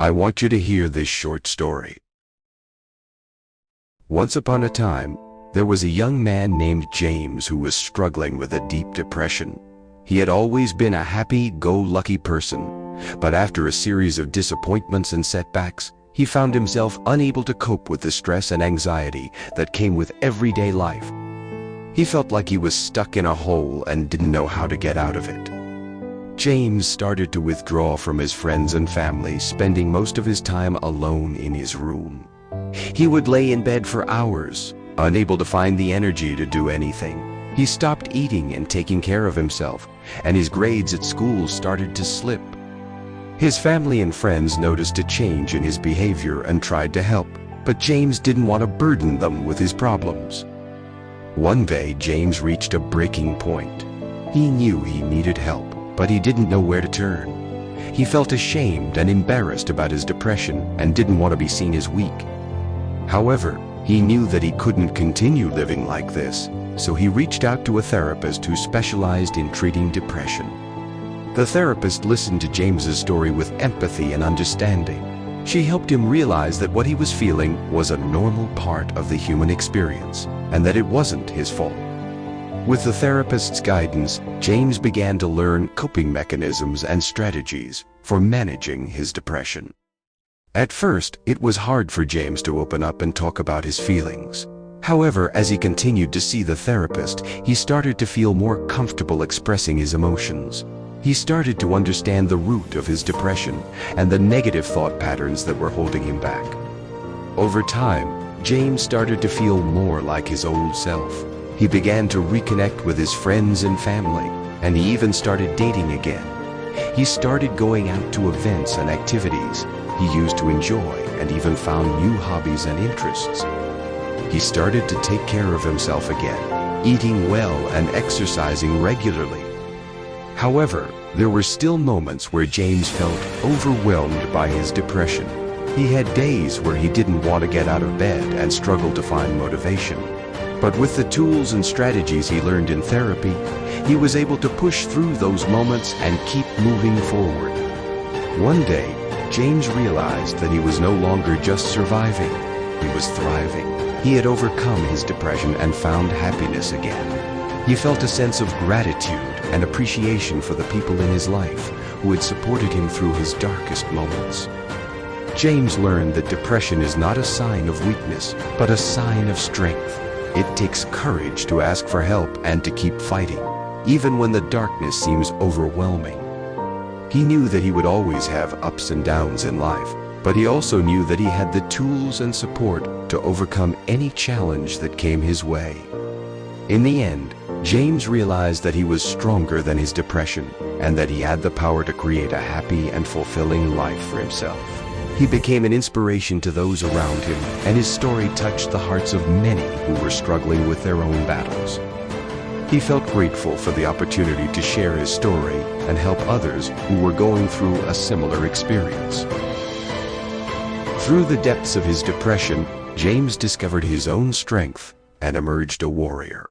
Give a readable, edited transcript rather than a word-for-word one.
I want you to hear this short story. Once upon a time, there was a young man named James who was struggling with a deep depression. He had always been a happy-go-lucky person, but after a series of disappointments and setbacks, he found himself unable to cope with the stress and anxiety that came with everyday life. He felt like he was stuck in a hole and didn't know how to get out of it. James started to withdraw from his friends and family, spending most of his time alone in his room. He would lay in bed for hours, unable to find the energy to do anything. He stopped eating and taking care of himself, and his grades at school started to slip. His family and friends noticed a change in his behavior and tried to help, but James didn't want to burden them with his problems. One day, James reached a breaking point. He knew he needed help, but he didn't know where to turn. He felt ashamed and embarrassed about his depression and didn't want to be seen as weak. However, he knew that he couldn't continue living like this, so he reached out to a therapist who specialized in treating depression. The therapist listened to James's story with empathy and understanding. She helped him realize that what he was feeling was a normal part of the human experience, and that it wasn't his fault. With the therapist's guidance, James began to learn coping mechanisms and strategies for managing his depression. At first, it was hard for James to open up and talk about his feelings. However, as he continued to see the therapist, he started to feel more comfortable expressing his emotions. He started to understand the root of his depression and the negative thought patterns that were holding him back. Over time, James started to feel more like his old self. He began to reconnect with his friends and family, and he even started dating again. He started going out to events and activities he used to enjoy, and even found new hobbies and interests. He started to take care of himself again, eating well and exercising regularly. However, there were still moments where James felt overwhelmed by his depression. He had days where he didn't want to get out of bed and struggled to find motivation. But with the tools and strategies he learned in therapy, he was able to push through those moments and keep moving forward. One day, James realized that he was no longer just surviving, he was thriving. He had overcome his depression and found happiness again. He felt a sense of gratitude and appreciation for the people in his life who had supported him through his darkest moments. James learned that depression is not a sign of weakness, but a sign of strength. It takes courage to ask for help and to keep fighting, even when the darkness seems overwhelming. He knew that he would always have ups and downs in life, but he also knew that he had the tools and support to overcome any challenge that came his way. In the end, James realized that he was stronger than his depression and that he had the power to create a happy and fulfilling life for himself. He became an inspiration to those around him, and his story touched the hearts of many who were struggling with their own battles. He felt grateful for the opportunity to share his story and help others who were going through a similar experience. Through the depths of his depression, James discovered his own strength and emerged a warrior.